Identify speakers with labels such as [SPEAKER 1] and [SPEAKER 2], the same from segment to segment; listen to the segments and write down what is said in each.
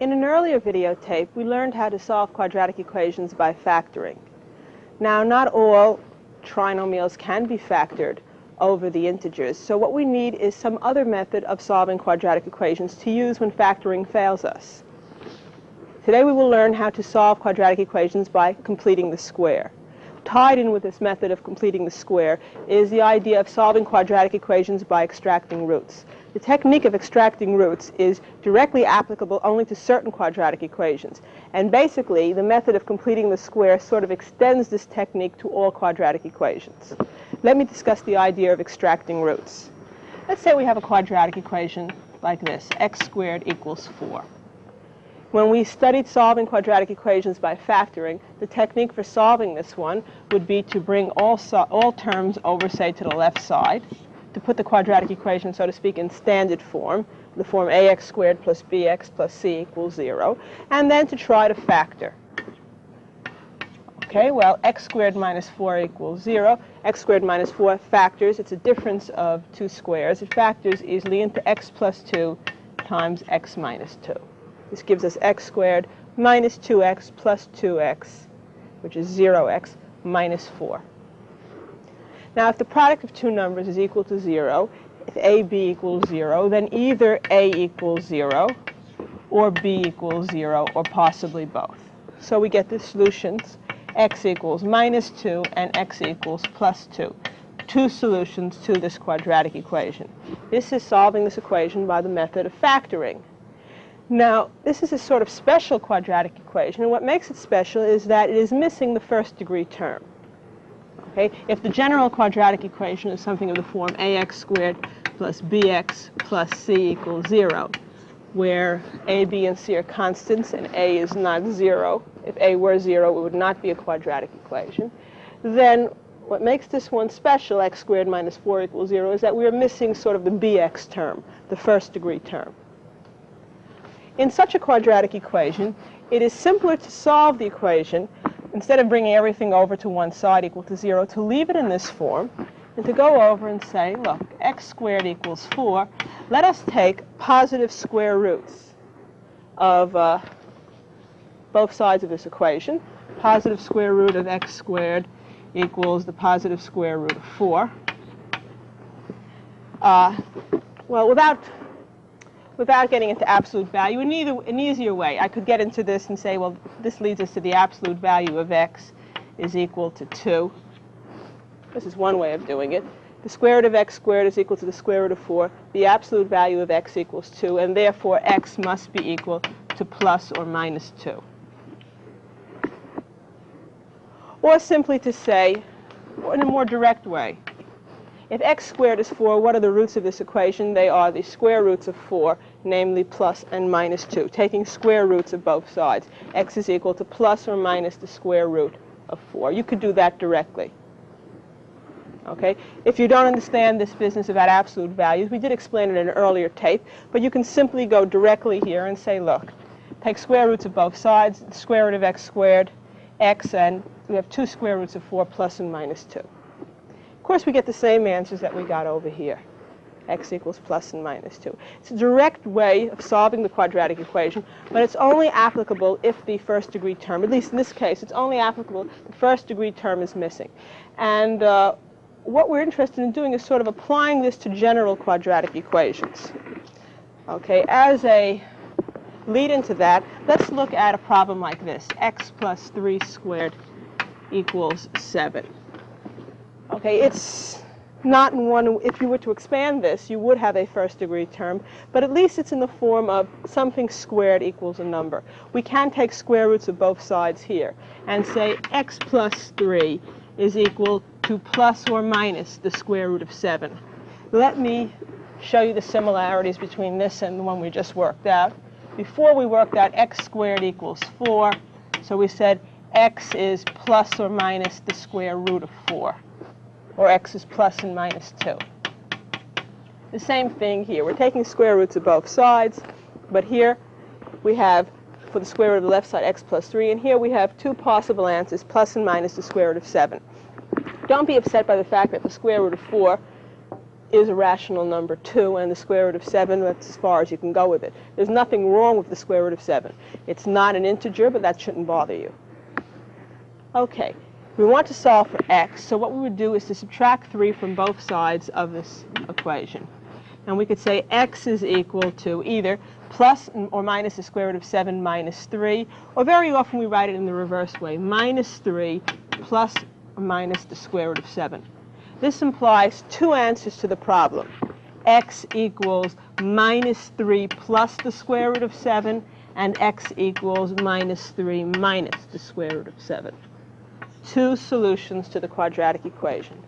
[SPEAKER 1] In an earlier videotape, we learned how to solve quadratic equations by factoring. Now, not all trinomials can be factored over the integers, so what we need is some other method of solving quadratic equations to use when factoring fails us. Today we will learn how to solve quadratic equations by completing the square. Tied in with this method of completing the square is the idea of solving quadratic equations by extracting roots. The technique of extracting roots is directly applicable only to certain quadratic equations. And basically, the method of completing the square sort of extends this technique to all quadratic equations. Let me discuss the idea of extracting roots. Let's say we have a quadratic equation like this, x squared equals 4. When we studied solving quadratic equations by factoring, the technique for solving this one would be to bring all terms over, say, to the left side, to put the quadratic equation, so to speak, in standard form, the form ax squared plus bx plus c equals 0, and then to try to factor. Okay, well, x squared minus 4 equals 0. X squared minus 4 factors. It's a difference of two squares. It factors easily into x plus 2 times x minus 2. This gives us x squared minus 2x plus 2x, which is 0x minus 4. Now, if the product of two numbers is equal to 0, if a, b equals 0, then either a equals 0 or b equals 0, or possibly both. So we get the solutions, x equals minus 2 and x equals plus 2. Two solutions to this quadratic equation. This is solving this equation by the method of factoring. Now, this is a sort of special quadratic equation, and what makes it special is that it is missing the first degree term. Okay? If the general quadratic equation is something of the form ax squared plus bx plus c equals 0, where a, b, and c are constants and a is not 0, if a were 0, it would not be a quadratic equation, then what makes this one special, x squared minus 4 equals 0, is that we are missing sort of the bx term, the first degree term. In such a quadratic equation, it is simpler to solve the equation, instead of bringing everything over to one side equal to 0, to leave it in this form and to go over and say, look, x squared equals 4. Let us take positive square roots of both sides of this equation. Positive square root of x squared equals the positive square root of 4. Well, without getting into absolute value, an easier way, I could get into this and say, well, this leads us to the absolute value of x is equal to 2. This is one way of doing it. The square root of x squared is equal to the square root of 4. The absolute value of x equals 2, and therefore x must be equal to plus or minus 2. Or simply to say, in a more direct way, if x squared is 4, what are the roots of this equation? They are the square roots of 4, namely plus and minus 2, taking square roots of both sides. X is equal to plus or minus the square root of 4. You could do that directly. Okay? If you don't understand this business about absolute values, we did explain it in an earlier tape, but you can simply go directly here and say, look, take square roots of both sides, the square root of x squared, x, and we have two square roots of 4 plus and minus 2. Of course, we get the same answers that we got over here. X equals plus and minus 2. It's a direct way of solving the quadratic equation, but it's only applicable if the first degree term, at least in this case, it's only applicable if the first degree term is missing. And what we're interested in doing is sort of applying this to general quadratic equations. Okay, as a lead into that, let's look at a problem like this. X plus 3 squared equals 7. Okay, it's not in one, if you were to expand this, you would have a first degree term, but at least it's in the form of something squared equals a number. We can take square roots of both sides here and say x plus 3 is equal to plus or minus the square root of 7. Let me show you the similarities between this and the one we just worked out. Before we worked out x squared equals 4, so we said x is plus or minus the square root of 4. Or x is plus and minus 2. The same thing here. We're taking square roots of both sides, but here we have, for the square root of the left side, x plus 3, and here we have two possible answers, plus and minus the square root of 7. Don't be upset by the fact that the square root of 4 is a rational number 2, and the square root of 7, that's as far as you can go with it. There's nothing wrong with the square root of 7. It's not an integer, but that shouldn't bother you. Okay, we want to solve for x, so what we would do is to subtract 3 from both sides of this equation. And we could say x is equal to either plus or minus the square root of 7 minus 3, or very often we write it in the reverse way, minus 3 plus or minus the square root of 7. This implies two answers to the problem. X equals minus 3 plus the square root of 7, and x equals minus 3 minus the square root of 7. Two solutions to the quadratic equation.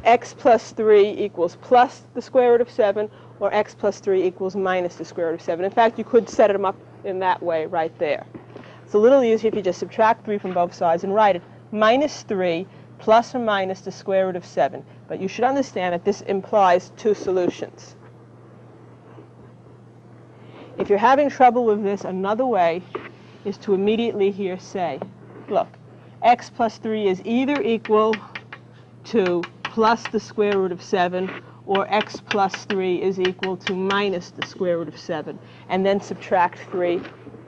[SPEAKER 1] X plus 3 equals plus the square root of 7, or x plus 3 equals minus the square root of 7. In fact, you could set them up in that way right there. It's a little easier if you just subtract 3 from both sides and write it minus 3 plus or minus the square root of 7. But you should understand that this implies two solutions. If you're having trouble with this, another way is to immediately here say, look, x plus 3 is either equal to plus the square root of 7, or x plus 3 is equal to minus the square root of 7, and then subtract 3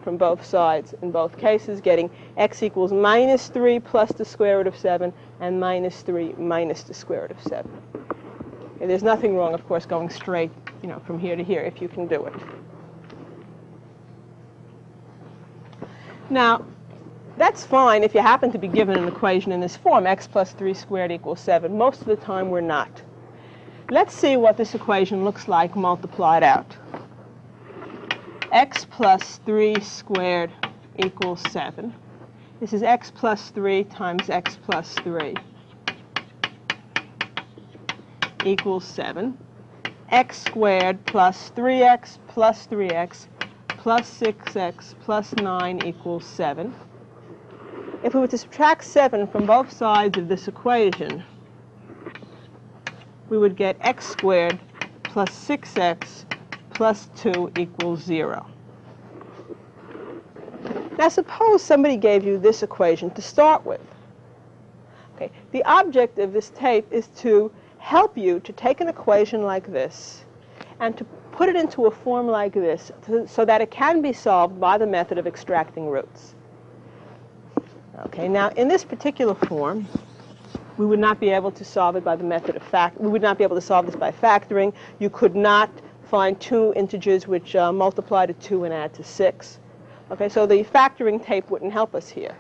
[SPEAKER 1] from both sides in both cases, getting x equals minus 3 plus the square root of 7 and minus 3 minus the square root of 7. And there's nothing wrong, of course, going straight, from here to here if you can do it. Now, that's fine if you happen to be given an equation in this form, x plus 3 squared equals 7. Most of the time we're not. Let's see what this equation looks like multiplied out. X plus 3 squared equals 7. This is x plus 3 times x plus 3 equals 7. X squared plus 3x plus 3x plus 6x plus 9 equals 7. If we were to subtract 7 from both sides of this equation, we would get x squared plus 6x plus 2 equals 0. Now suppose somebody gave you this equation to start with. Okay, the object of this tape is to help you to take an equation like this and to put it into a form like this so that it can be solved by the method of extracting roots. Okay, now in this particular form, we would not be able to solve it by the method of we would not be able to solve this by factoring. You could not find two integers which multiply to 2 and add to 6. Okay, so the factoring tape wouldn't help us here.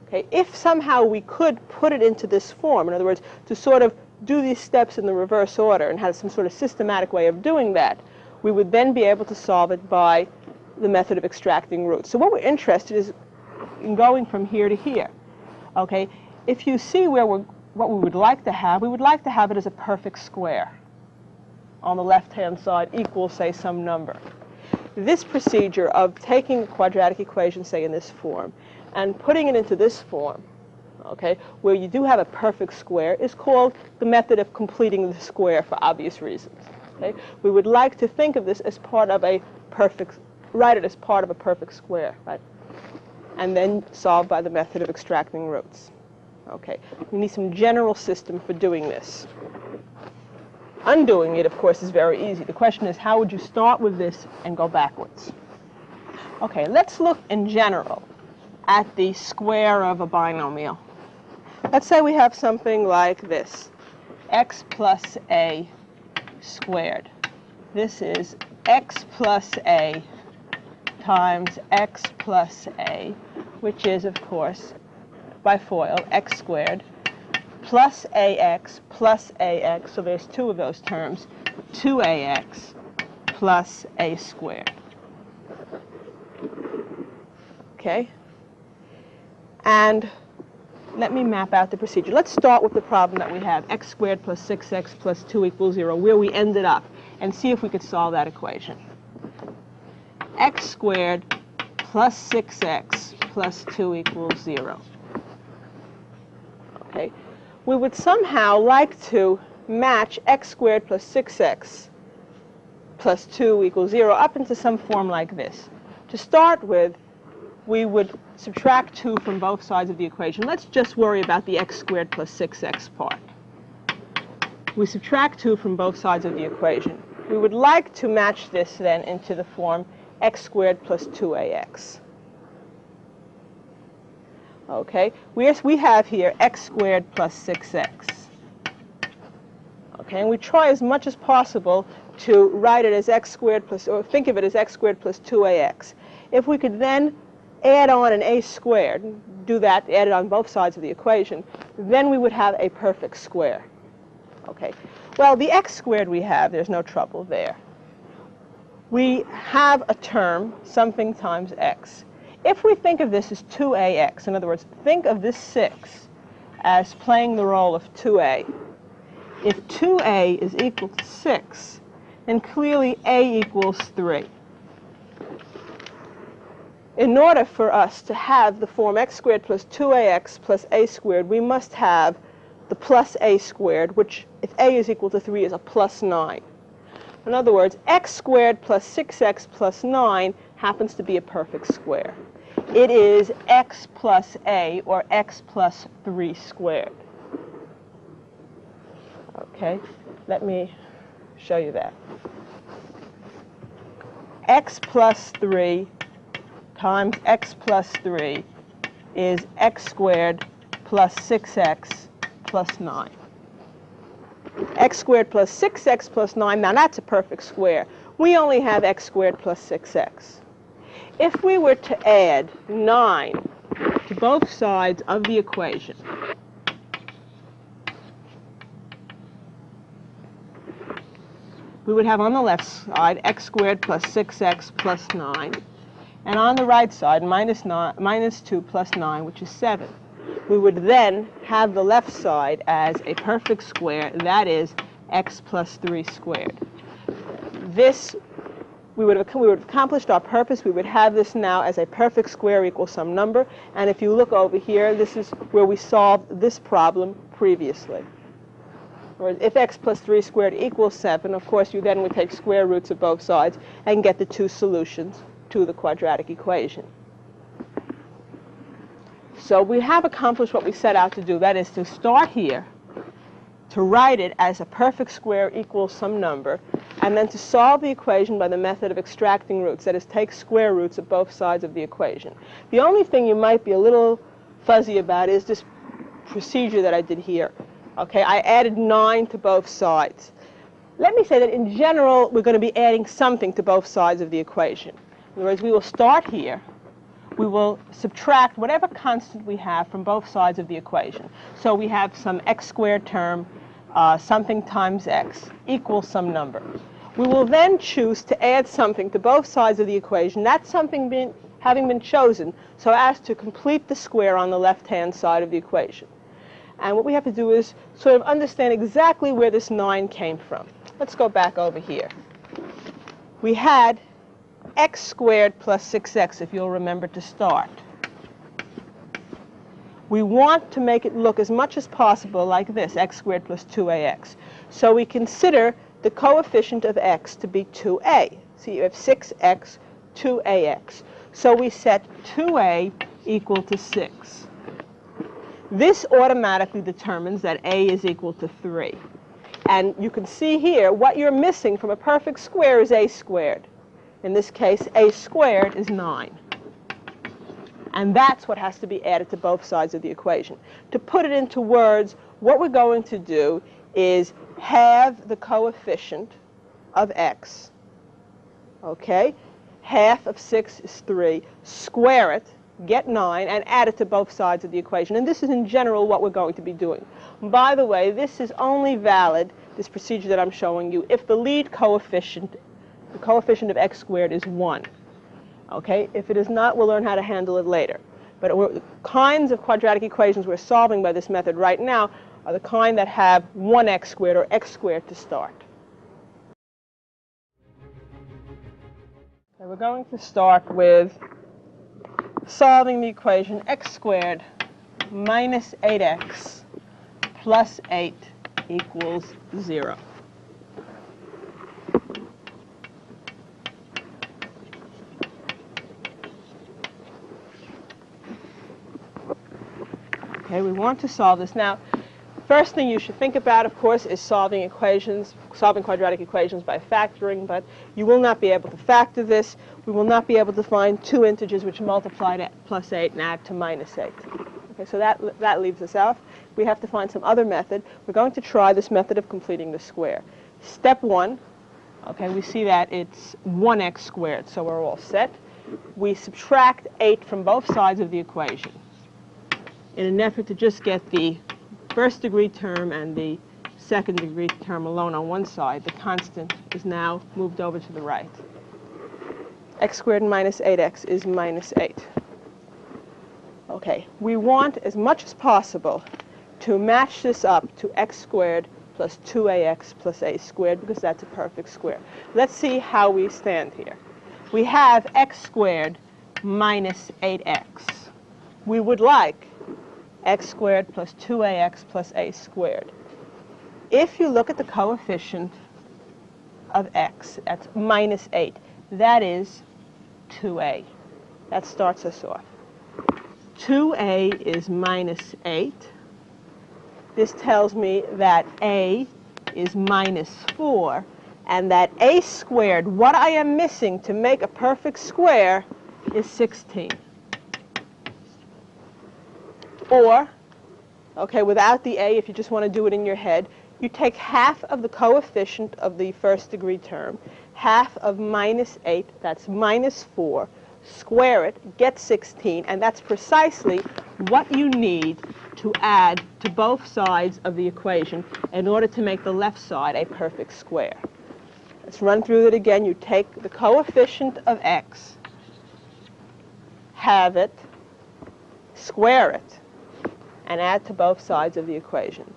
[SPEAKER 1] Okay, if somehow we could put it into this form, in other words, to sort of do these steps in the reverse order and have some sort of systematic way of doing that, we would then be able to solve it by the method of extracting roots. So what we're interested is in going from here to here. Okay, if you see what we would like to have, we would like to have it as a perfect square on the left-hand side equals, say, some number. This procedure of taking a quadratic equation, say, in this form, and putting it into this form, okay, where you do have a perfect square, is called the method of completing the square for obvious reasons. Okay? We would like to think of this as part of a perfect, write it as part of a perfect square, right? And then solve by the method of extracting roots. Okay, we need some general system for doing this. Undoing it, of course, is very easy. The question is, how would you start with this and go backwards? Okay, let's look in general at the square of a binomial. Let's say we have something like this, x plus a squared. This is x plus a times x plus a, which is, of course, by FOIL, x squared, plus ax, so there's two of those terms, 2ax plus a squared. Okay? And let me map out the procedure. Let's start with the problem that we have, x squared plus 6x plus 2 equals 0, where we ended up, and see if we could solve that equation. X squared plus 6x plus 2 equals 0. Okay. We would somehow like to match x squared plus 6x plus 2 equals 0 up into some form like this. To start with, we would subtract 2 from both sides of the equation. Let's just worry about the x squared plus 6x part. We subtract 2 from both sides of the equation. We would like to match this then into the form x squared plus 2ax. Okay, we have here x squared plus 6x. Okay, and we try as much as possible to write it as x squared plus, or think of it as x squared plus 2ax. If we could then add on an a squared, do that, add it on both sides of the equation, then we would have a perfect square. Okay, well, the x squared we have, there's no trouble there. We have a term, something times x. If we think of this as 2ax, in other words, think of this 6 as playing the role of 2a. If 2a is equal to 6, then clearly a equals 3. In order for us to have the form x squared plus 2ax plus a squared, we must have the plus a squared, which, if a is equal to 3, is a plus 9. In other words, x squared plus 6x plus 9 happens to be a perfect square. It is x plus a, or x plus 3 squared. Okay, let me show you that. X plus 3 times x plus 3 is x squared plus 6x plus 9. X squared plus 6x plus 9, now that's a perfect square. We only have x squared plus 6x. If we were to add 9 to both sides of the equation, we would have on the left side x squared plus 6x plus 9, and on the right side minus 2 plus 9, which is 7. We would then have the left side as a perfect square, that is x plus 3 squared. This, we would have accomplished our purpose. We would have this now as a perfect square equals some number, and if you look over here, this is where we solved this problem previously. Whereas if x plus 3 squared equals 7, of course, you then would take square roots of both sides and get the two solutions to the quadratic equation. So we have accomplished what we set out to do. That is to start here, to write it as a perfect square equals some number, and then to solve the equation by the method of extracting roots. That is, take square roots of both sides of the equation. The only thing you might be a little fuzzy about is this procedure that I did here. Okay, I added 9 to both sides. Let me say that in general, we're going to be adding something to both sides of the equation. In other words, we will start here. We will subtract whatever constant we have from both sides of the equation. So we have some x squared term, something times x, equals some number. We will then choose to add something to both sides of the equation, that something having been chosen so as to complete the square on the left-hand side of the equation. And what we have to do is sort of understand exactly where this 9 came from. Let's go back over here. We had x squared plus 6x, if you'll remember to start. We want to make it look as much as possible like this, x squared plus 2ax. So we consider the coefficient of x to be 2a. So you have 6x, 2ax. So we set 2a equal to 6. This automatically determines that a is equal to 3. And you can see here what you're missing from a perfect square is a squared. In this case, a squared is 9. And that's what has to be added to both sides of the equation. To put it into words, what we're going to do is have the coefficient of x. Okay? Half of 6 is 3. Square it, get 9, and add it to both sides of the equation. And this is, in general, what we're going to be doing. By the way, this is only valid, this procedure that I'm showing you, if the lead coefficient, the coefficient of x squared, is 1. Okay? If it is not, we'll learn how to handle it later. But the kinds of quadratic equations we're solving by this method right now are the kind that have 1x squared or x squared to start. Okay, we're going to start with solving the equation x squared minus 8x plus 8 equals 0. Okay, we want to solve this. Now, First thing you should think about, of course, is solving quadratic equations by factoring, but you will not be able to factor this. We will not be able to find two integers which multiply to +8 and add to -8. Okay, so that leaves us out. We have to find some other method. We're going to try this method of completing the square. Step 1, okay, we see that it's 1x squared, so we're all set. We subtract 8 from both sides of the equation in an effort to just get the first degree term and the second degree term alone on one side. The constant is now moved over to the right. X squared minus 8x is -8. Okay, we want as much as possible to match this up to x squared plus 2ax plus a squared, because that's a perfect square. Let's see how we stand here. We have x squared minus 8x. We would like x squared plus 2ax plus a squared. If you look at the coefficient of x, that's -8. That is 2a. That starts us off. 2a is -8. This tells me that a is -4, and that a squared, what I am missing to make a perfect square, is 16. Or, okay, without the a, if you just want to do it in your head, you take half of the coefficient of the first degree term, half of -8, that's -4, square it, get 16, and that's precisely what you need to add to both sides of the equation in order to make the left side a perfect square. Let's run through it again. You take the coefficient of x, have it, square it, and add to both sides of the equation.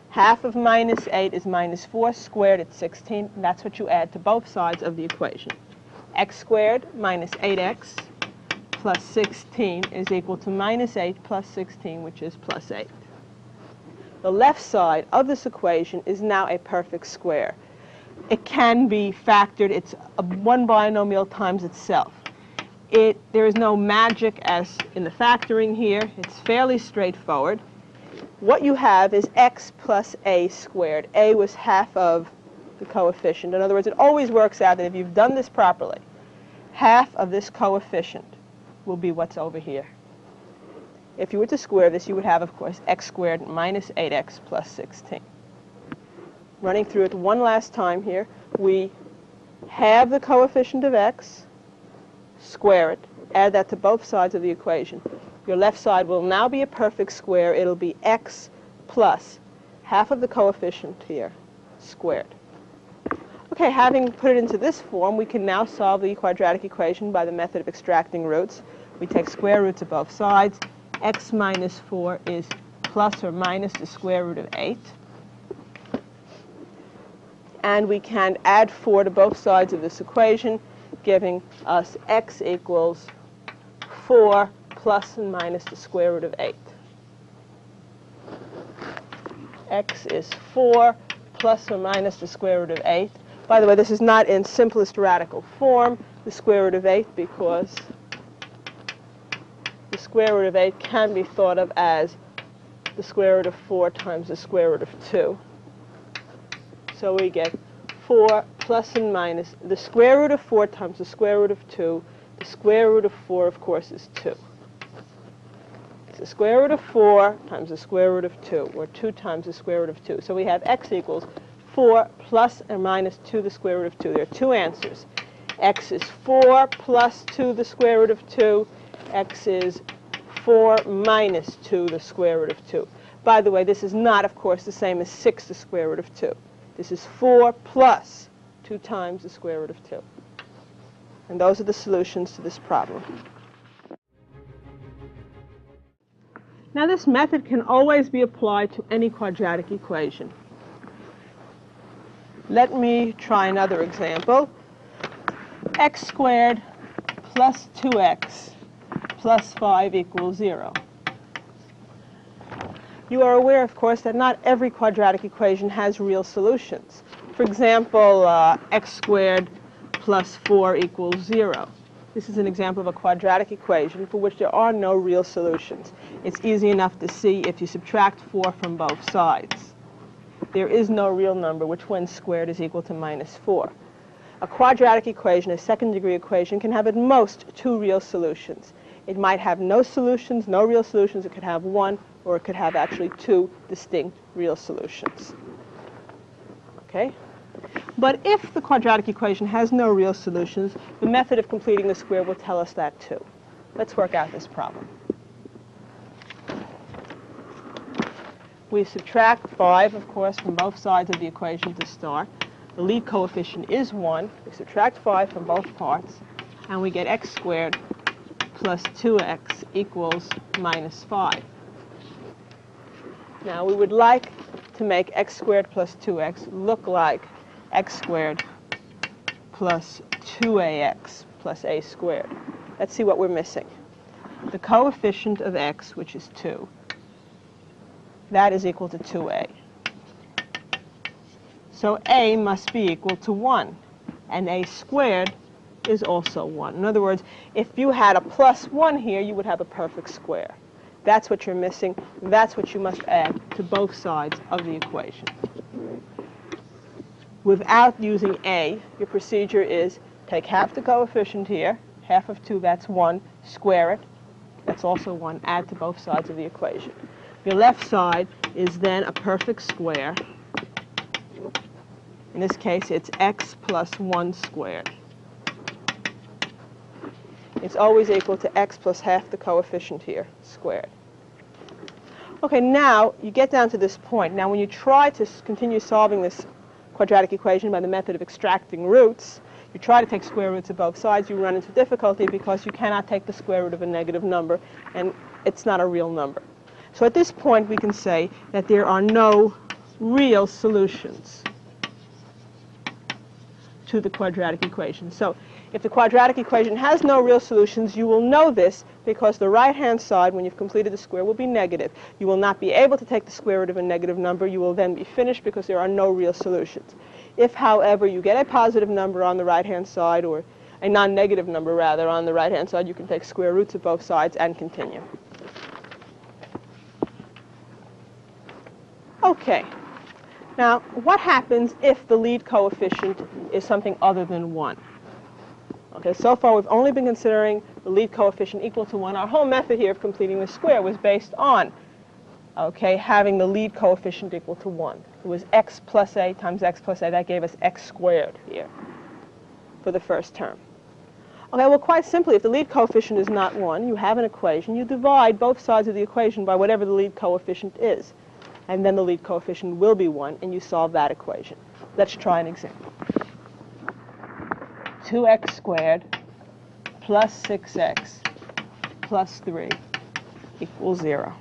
[SPEAKER 1] Half of -8 is -4 squared at 16, and that's what you add to both sides of the equation. X squared minus 8x plus 16 is equal to -8 plus 16, which is +8. The left side of this equation is now a perfect square. It can be factored. It's one binomial times itself. There is no magic as in the factoring here. It's fairly straightforward. What you have is x plus a squared. A was half of the coefficient. In other words, it always works out that if you've done this properly, half of this coefficient will be what's over here. If you were to square this, you would have, of course, x squared minus 8x plus 16. Running through it one last time here, we have the coefficient of x, square it, add that to both sides of the equation. Your left side will now be a perfect square. It'll be x plus half of the coefficient here, squared. Okay, having put it into this form, we can now solve the quadratic equation by the method of extracting roots. We take square roots of both sides. X minus 4 is plus or minus the square root of 8. And we can add 4 to both sides of this equation, giving us x equals 4 plus and minus the square root of 8. X is 4 plus or minus the square root of 8. By the way, this is not in simplest radical form, the square root of 8, because the square root of 8 can be thought of as the square root of 4 times the square root of 2. So we get 4 plus and minus the square root of 4 times the square root of 2. The square root of 4, of course, is 2. It's the square root of 4 times the square root of 2, or 2 times the square root of 2. So we have x equals 4 plus or minus 2 the square root of 2. There are two answers. X is 4 plus 2 the square root of 2. X is 4 minus 2 the square root of 2. By the way, this is not, of course, the same as 6 the square root of 2. This is 4 plus 2 times the square root of 2. And those are the solutions to this problem. Now, this method can always be applied to any quadratic equation. Let me try another example. X squared plus 2x plus 5 equals 0. You are aware, of course, that not every quadratic equation has real solutions. For example, x squared plus 4 equals 0. This is an example of a quadratic equation for which there are no real solutions. It's easy enough to see if you subtract 4 from both sides. There is no real number which, when squared, is equal to minus 4. A quadratic equation, a second-degree equation, can have at most 2 real solutions. It might have no solutions, no real solutions. It could have 1, or it could have actually 2 distinct real solutions. Okay? But if the quadratic equation has no real solutions, the method of completing the square will tell us that too. Let's work out this problem. We subtract 5, of course, from both sides of the equation to start. The lead coefficient is 1. We subtract 5 from both parts, and we get x squared plus 2x equals minus 5. Now, we would like to make x squared plus 2x look like x squared plus 2ax plus a squared. Let's see what we're missing. The coefficient of x, which is 2, that is equal to 2a. So a must be equal to 1, and a squared is also 1. In other words, if you had a plus 1 here, you would have a perfect square. That's what you're missing. That's what you must add to both sides of the equation. Without using a, your procedure is take half the coefficient here, half of 2, that's 1, square it, that's also 1, add to both sides of the equation. Your left side is then a perfect square. In this case, it's x plus 1 squared. It's always equal to x plus half the coefficient here, squared. Okay, now you get down to this point. Now when you try to continue solving this quadratic equation by the method of extracting roots, you try to take square roots of both sides, you run into difficulty because you cannot take the square root of a negative number, and it's not a real number. So at this point, we can say that there are no real solutions to the quadratic equation. So if the quadratic equation has no real solutions, you will know this because the right-hand side, when you've completed the square, will be negative. You will not be able to take the square root of a negative number. You will then be finished because there are no real solutions. If, however, you get a positive number on the right-hand side, or a non-negative number, rather, on the right-hand side, you can take square roots of both sides and continue. Okay. Now, what happens if the lead coefficient is something other than 1? Okay, so far we've only been considering the lead coefficient equal to 1. Our whole method here of completing the square was based on, okay, having the lead coefficient equal to 1. It was x plus a times x plus a. That gave us x squared here for the first term. Okay, well, quite simply, if the lead coefficient is not 1, you have an equation. You divide both sides of the equation by whatever the lead coefficient is. And then the lead coefficient will be 1, and you solve that equation. Let's try an example. 2x squared plus 6x plus 3 equals 0.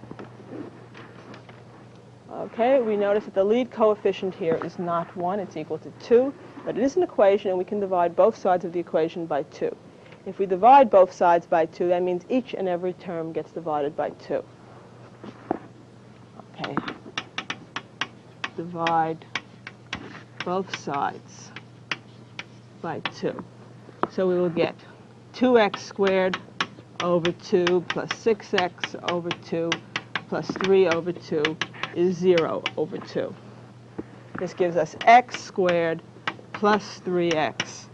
[SPEAKER 1] Okay, we notice that the lead coefficient here is not 1. It's equal to 2. But it is an equation, and we can divide both sides of the equation by 2. If we divide both sides by 2, that means each and every term gets divided by 2. Okay. Divide both sides by 2. So we will get 2x squared over 2 plus 6x over 2 plus 3 over 2 is 0 over 2. This gives us x squared plus 3x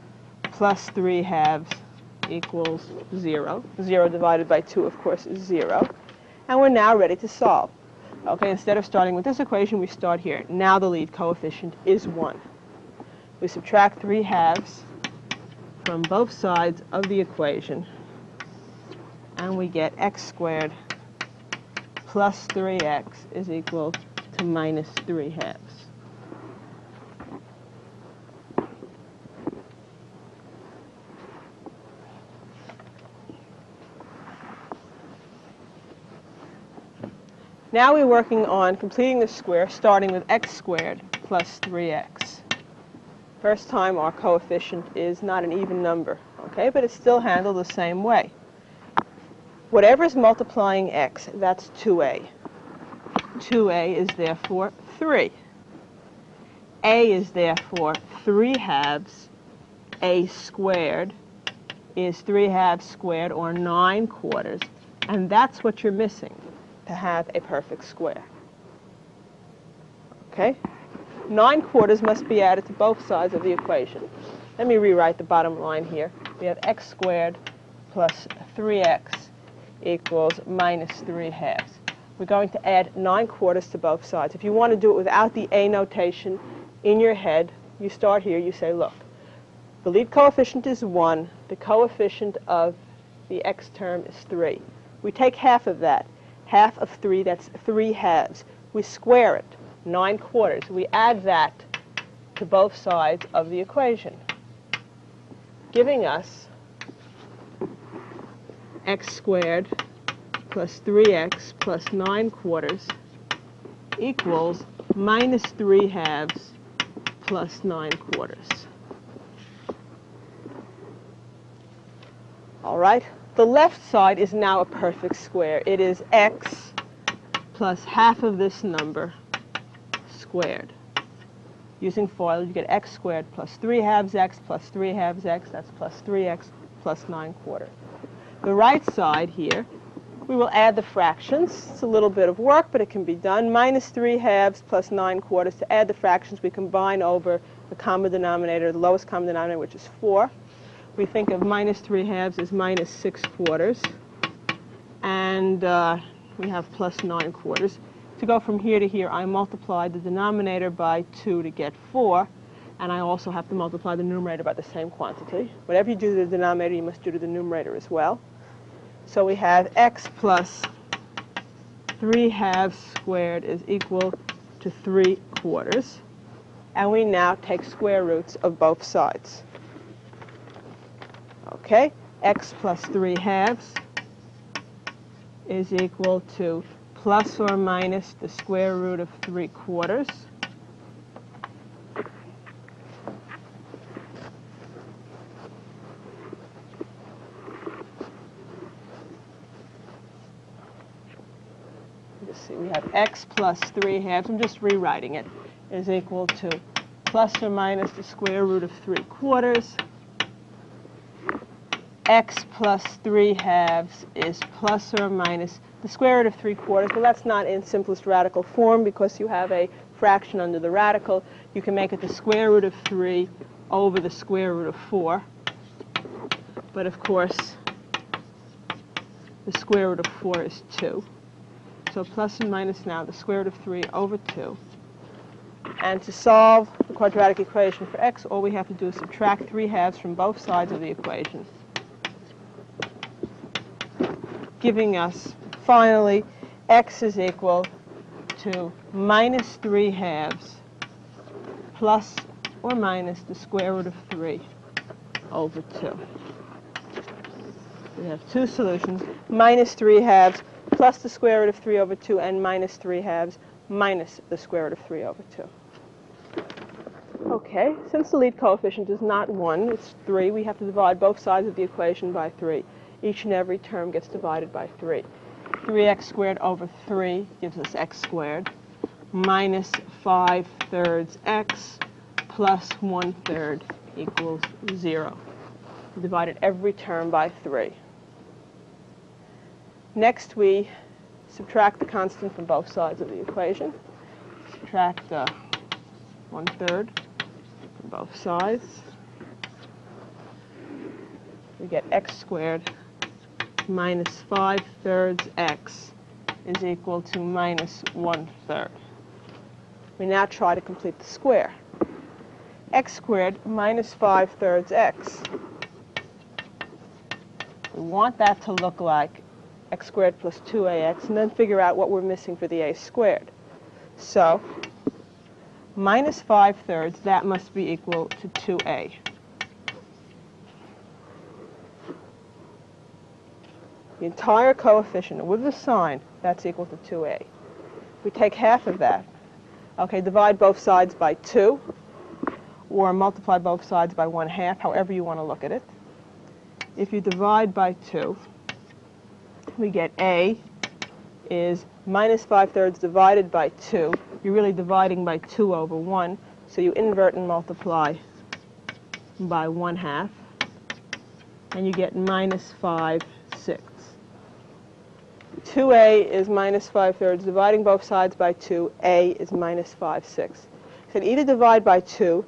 [SPEAKER 1] plus 3 halves equals 0. 0 divided by 2, of course, is 0. And we're now ready to solve. Okay, instead of starting with this equation, we start here. Now the lead coefficient is 1. We subtract 3 halves from both sides of the equation, and we get x squared plus 3x is equal to minus 3 halves. Now we're working on completing the square, starting with x squared plus 3x. First time our coefficient is not an even number, okay, but it's still handled the same way. Whatever is multiplying x, that's 2a. 2a is therefore 3. A is therefore 3 halves a squared is 3/2 squared, or 9/4, and that's what you're missing to have a perfect square. Okay? 9/4 must be added to both sides of the equation. Let me rewrite the bottom line here. We have x squared plus 3x equals minus 3/2. We're going to add 9/4 to both sides. If you want to do it without the a notation in your head, you start here. You say, look, the lead coefficient is 1. The coefficient of the x term is 3. We take half of that. Half of 3, that's 3/2. We square it, 9/4. We add that to both sides of the equation, giving us x squared plus 3x plus 9/4 equals minus 3/2 plus 9/4. All right? The left side is now a perfect square. It is x plus half of this number squared. Using FOIL, you get x squared plus 3/2 x plus 3/2 x. That's plus 3x plus 9/4. The right side here, we will add the fractions. It's a little bit of work, but it can be done. Minus 3/2 plus 9/4. To add the fractions, we combine over the common denominator, the lowest common denominator, which is 4. We think of minus 3/2 as minus 6/4. And we have plus 9/4. To go from here to here, I multiplied the denominator by 2 to get 4. And I also have to multiply the numerator by the same quantity. Whatever you do to the denominator, you must do to the numerator as well. So we have x plus 3/2 squared is equal to 3/4. And we now take square roots of both sides. Okay, x plus 3/2 is equal to plus or minus the square root of 3/4. See, we have x plus 3/2, I'm just rewriting it, is equal to plus or minus the square root of 3/4. X plus 3/2 is plus or minus the square root of 3/4. Well, that's not in simplest radical form because you have a fraction under the radical. You can make it the square root of 3 over the square root of 4. But of course, the square root of 4 is 2. So plus and minus now the square root of 3 over 2. And to solve the quadratic equation for x, all we have to do is subtract 3/2 from both sides of the equation, giving us, finally, x is equal to minus 3/2 plus or minus the square root of 3 over 2. We have two solutions, minus 3/2 plus the square root of 3 over 2, and minus 3/2 minus the square root of 3 over 2. Okay, since the lead coefficient is not 1, it's 3, we have to divide both sides of the equation by 3. Each and every term gets divided by 3. 3x squared over 3 gives us x squared, minus 5/3 x plus 1/3 equals 0. We divided every term by 3. Next, we subtract the constant from both sides of the equation. Subtract 1/3 from both sides. We get x squared minus 5/3 x is equal to minus 1/3. We now try to complete the square. X squared minus 5/3 x. We want that to look like x squared plus 2ax, and then figure out what we're missing for the a squared. So minus 5/3, that must be equal to 2a. The entire coefficient with the sign, that's equal to 2a. We take half of that. Okay, divide both sides by 2, or multiply both sides by 1/2, however you want to look at it. If you divide by 2, we get a is minus 5/3 divided by 2. You're really dividing by 2 over 1, so you invert and multiply by 1/2. and you get minus 5/6. 2a is minus 5/3. Dividing both sides by 2, a is minus 5/6. So either divide by 2,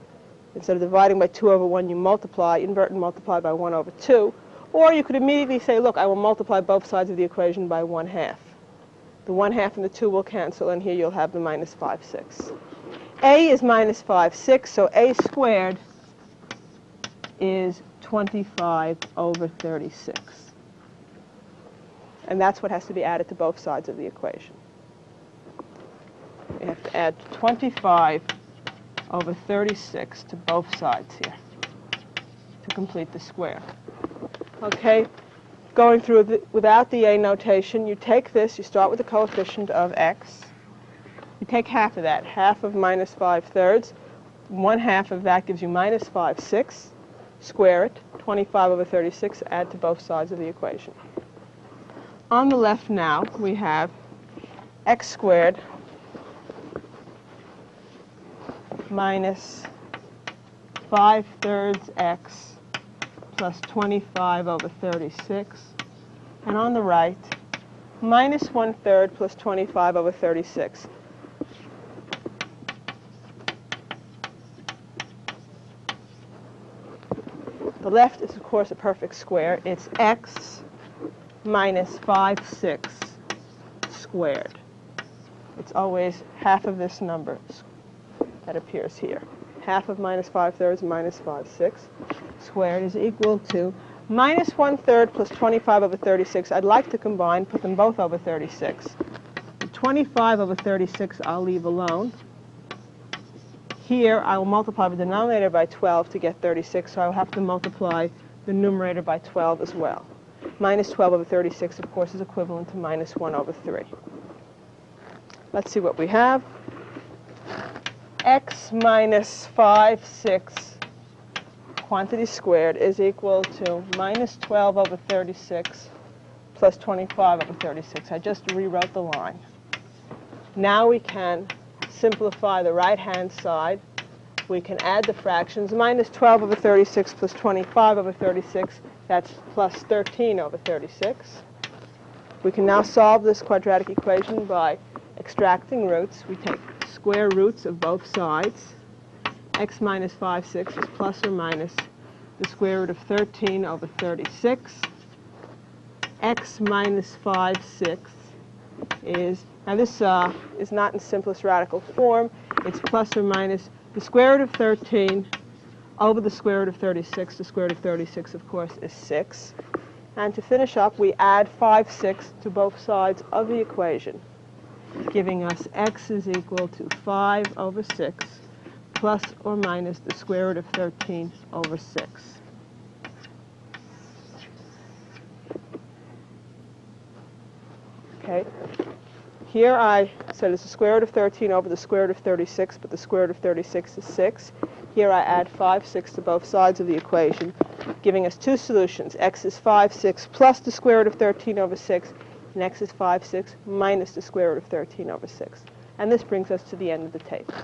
[SPEAKER 1] instead of dividing by 2 over 1, you multiply, invert and multiply by 1 over 2, or you could immediately say, look, I will multiply both sides of the equation by 1/2. The 1/2 and the 2 will cancel, and here you'll have the minus 5/6. A is minus 5/6, so a squared is 25 over 36. And that's what has to be added to both sides of the equation. We have to add 25 over 36 to both sides here to complete the square. Okay, going through without the a notation, you take this, you start with the coefficient of x. You take half of that, half of minus 5/3. 1/2 of that gives you minus 5/6. Square it, 25 over 36, add to both sides of the equation. On the left now, we have x squared minus 5/3 x plus 25 over 36. And on the right, minus 1/3 plus 25 over 36. The left is, of course, a perfect square. It's x minus 5/6 squared. It's always half of this number that appears here. Half of minus 5/3 minus 5/6 squared is equal to minus 1/3 plus 25 over 36. I'd like to combine, put them both over 36. The 25 over 36 I'll leave alone. Here I will multiply the denominator by 12 to get 36, so I'll have to multiply the numerator by 12 as well. Minus 12 over 36, of course, is equivalent to minus 1 over 3. Let's see what we have. X minus 5/6 quantity squared is equal to minus 12 over 36 plus 25 over 36. I just rewrote the line. Now we can simplify the right-hand side. We can add the fractions. Minus 12 over 36 plus 25 over 36, that's plus 13 over 36. We can now solve this quadratic equation by extracting roots. We take square roots of both sides. X minus 5/6 is plus or minus the square root of 13 over 36. X minus 5/6 is, now this is not in simplest radical form. It's plus or minus the square root of 13 over the square root of 36. The square root of 36, of course, is 6. And to finish up, we add 5/6 to both sides of the equation, giving us x is equal to 5 over 6 plus or minus the square root of 13 over 6. Okay. Here I said it's the square root of 13 over the square root of 36, but the square root of 36 is 6. Here I add 5/6 to both sides of the equation, giving us two solutions. X is 5/6 plus the square root of 13 over 6, and x is 5/6 minus the square root of 13 over 6. And this brings us to the end of the table.